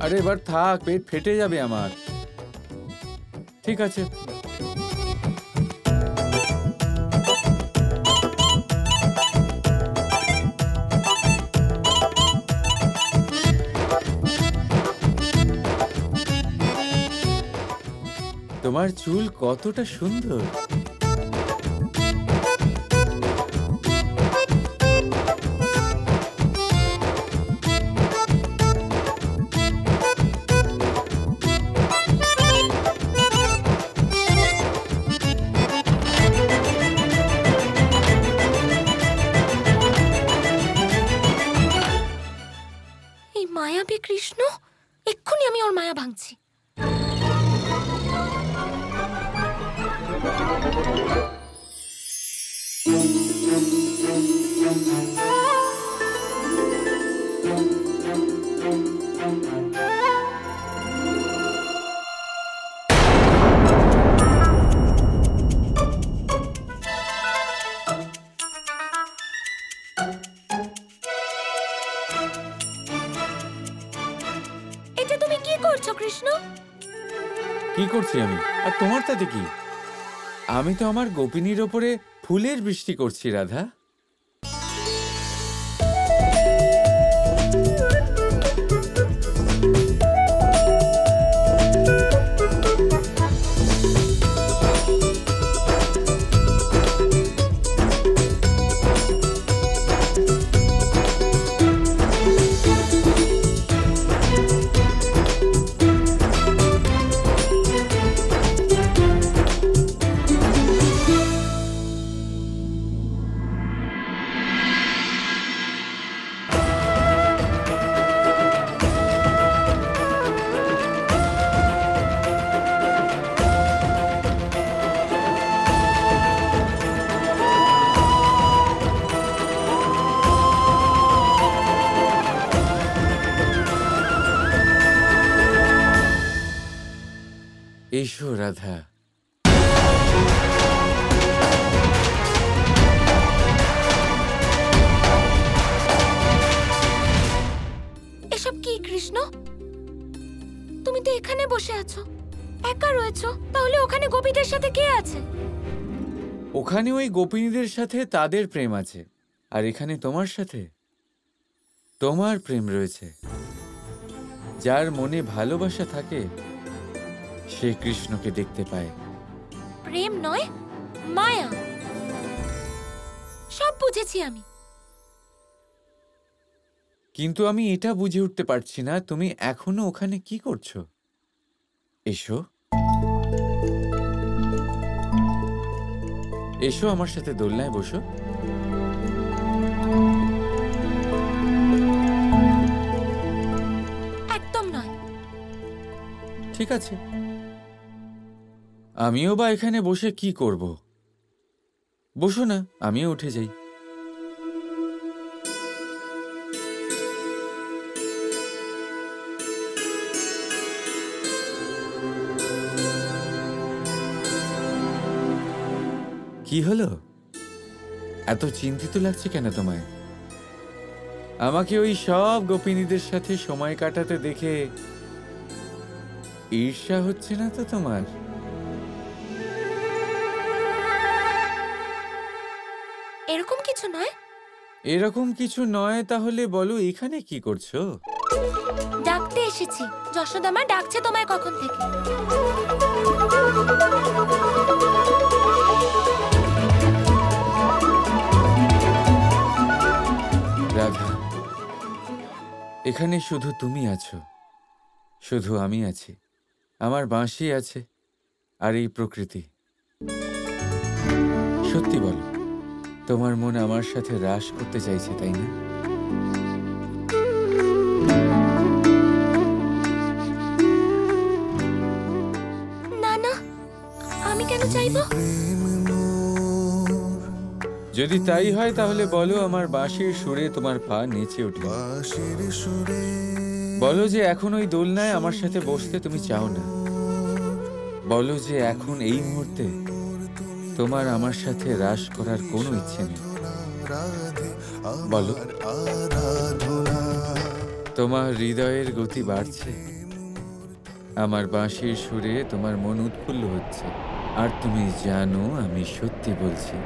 আরে এবার থাক, পেট ফেটে যাবে আমার। ঠিক আছে, তোমার চুল কতটা সুন্দর। এই মায়াবী কৃষ্ণ, এক্ষুনি আমি ওর মায়া ভাঙছি। এটা তুমি কি করছো কৃষ্ণ? কি করছি আমি, আর তোমার তাতে কি? আমি তো আমার গোপিনীর ওপরে ফুলের বৃষ্টি করছি রাধা। এসো রাধা। এসব কি কৃষ্ণ? তুমি তো এখানে বসে আছো, একা রয়েছো, তাহলে ওখানে গোপীদের সাথে কে আছে? ওখানে ওই গোপিনীদের সাথে তাদের প্রেম আছে, আর এখানে তোমার সাথে তোমার প্রেম রয়েছে। যার মনে ভালোবাসা থাকে সে কৃষ্ণকে দেখতে পায়। প্রেম নয়, মায়া। সব বুঝেছি আমি। কিন্তু আমি এটা বুঝে উঠতে পারছি না, তুমি এখনো ওখানে কি করছো? এসো, এসো আমার সাথে দোলনায় বসো। একদম নয়। ঠিক আছে, আমিও বা এখানে বসে কি করব? বসো না, আমিও উঠে যাই। কি হলো, এত চিন্তিত লাগছে কেন তোমায়? আমাকে ওই সব গোপিনীদের সাথে সময় কাটাতে দেখে ঈর্ষা হচ্ছে না তো তোমার? এরকম কিছু নয়। এরকম কিছু নয় তাহলে বলো এখানে কি করছো? ডাকতে এসেছি। যশোদা মা ডাকছে তোমায় কখন থেকে। রাধা, এখানে শুধু তুমি আছো, শুধু আমি আছি, আমার বাঁশি আছে, আর এই প্রকৃতি। সত্যি বলো, তোমার মন আমার সাথে রাস করতে চাইছে, তাই না? না না, আমি কেন চাইবো? যদি তাই হয় তাহলে বলো আমার বাঁশির সুরে তোমার পা নেচে উঠবে। বলো যে এখন ওই দোলনায় আমার সাথে বসতে তুমি চাও না। বলো যে এখন এই মুহূর্তে তোমার আমার সাথে রাস করার কোনো ইচ্ছে নেই। বলো, তোমার হৃদয়ের গতি বাড়ছে, আমার বাঁশির সুরে তোমার মন উৎফুল্ল হচ্ছে, আর তুমি জানো আমি সত্যি বলছি।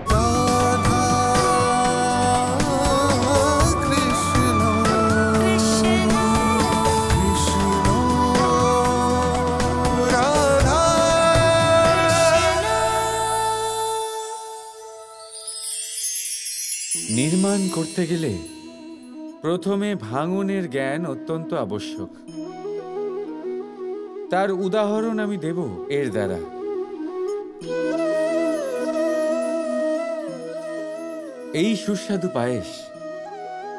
নির্মাণ করতে গেলে প্রথমে ভাঙনের জ্ঞান অত্যন্ত আবশ্যক। তার উদাহরণ আমি দেব এর দ্বারা। এই সুস্বাদু পায়েস,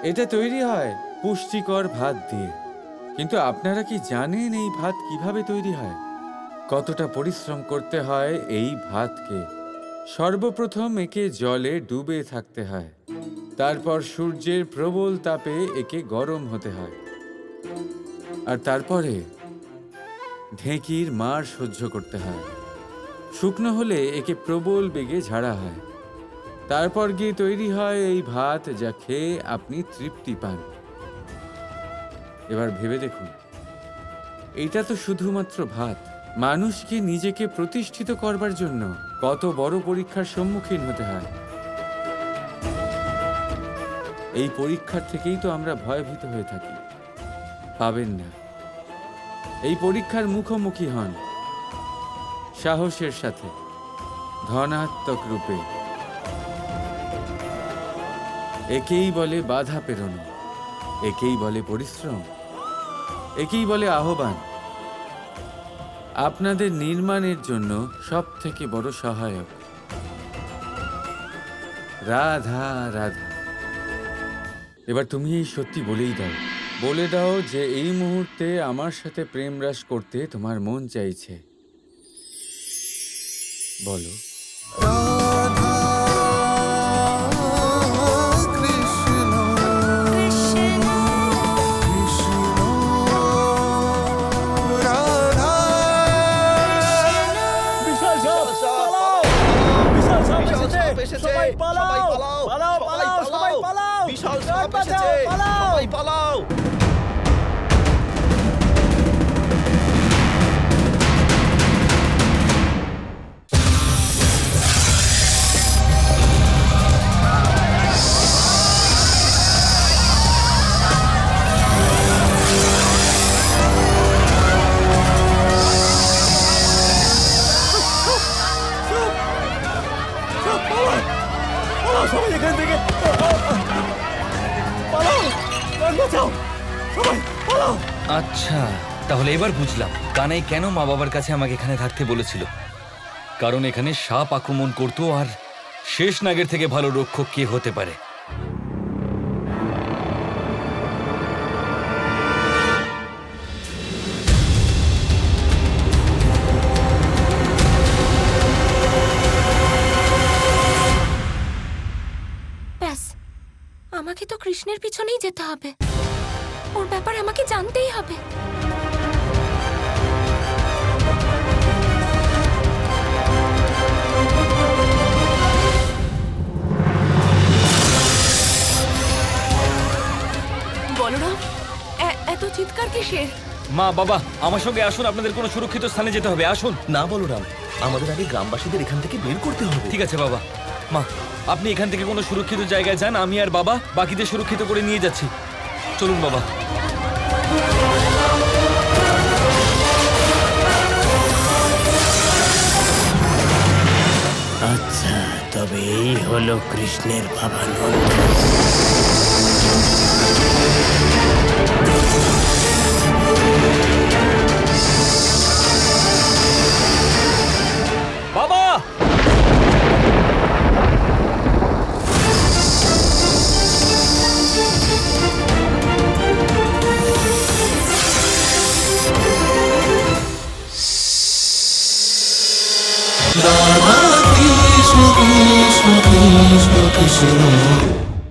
এটা তৈরি হয় পুষ্টিকর ভাত দিয়ে। কিন্তু আপনারা কি জানেন এই ভাত কিভাবে তৈরি হয়? কতটা পরিশ্রম করতে হয় এই ভাতকে? সর্বপ্রথম একে জলে ডুবে থাকতে হয়, তারপর সূর্যের প্রবল তাপে একে গরম হতে হয়, আর তারপরে ঢেঁকির মার সহ্য করতে হয়। শুকনো হলে একে প্রবল বেগে ঝাড়া হয়, তারপর গিয়ে তৈরি হয় এই ভাত, যা খেয়ে আপনি তৃপ্তি পান। এবার ভেবে দেখুন, এটা তো শুধুমাত্র ভাত। মানুষকে নিজেকে প্রতিষ্ঠিত করবার জন্য কত বড় পরীক্ষার সম্মুখীন হতে হয়। এই পরীক্ষার থেকেই তো আমরা ভয়ভীত হয়ে থাকি। পাবেন না, এই পরীক্ষার মুখোমুখি হন সাহসের সাথে, ধনাত্মক রূপে। একেই বলে বাধা পেরোনো, একেই বলে পরিশ্রম, একেই বলে আহ্বান। আপনাদের নির্মাণের জন্য সব থেকে বড় সহায়ক রাধা। রাধা, এবার তুমি এই সত্যি বলেই দাও, বলে দাও যে এই মুহূর্তে আমার সাথে প্রেম রাস করতে তোমার মন চাইছে। বলো। সবাই পালাও, পালাও, পালাও, সবাই পালাও! বিশাল সাপ এসেছে, সবাই পালাও! সবাই এখান থেকে পালাও, প্রাণ বাঁচাও, সবাই পালাও! আচ্ছা, তাহলে এবার বুঝলাম কানাই কেন মা বাবার কাছে আমাকে এখানে থাকতে বলেছিল। কারণ এখানে সাপ আক্রমণ করতো, আর শেষ নাগের থেকে ভালো রক্ষক কে হতে পারে? আমাকে তো কৃষ্ণের পিছনেই যেতে হবে, ওর ব্যাপারে আমাকে জানতেই হবে। বলরাম, এত চিৎকার কিসের? মা বাবা, আমার সঙ্গে আসুন, আপনাদের কোনো সুরক্ষিত স্থানে যেতে হবে। আসুন। না বলরাম, আমাদের আগে গ্রামবাসীদের এখান থেকে বের করতে হবে। ঠিক আছে বাবা। মা, আপনি এখান থেকে কোনো সুরক্ষিত জায়গায় যান, আমি আর বাবা বাকিদের সুরক্ষিত করে নিয়ে যাচ্ছি। চলুন বাবা। আচ্ছা, তবে এই হলো কৃষ্ণের বাবা নন্দ। বাবা! Krishna Krishna Krishna Krishna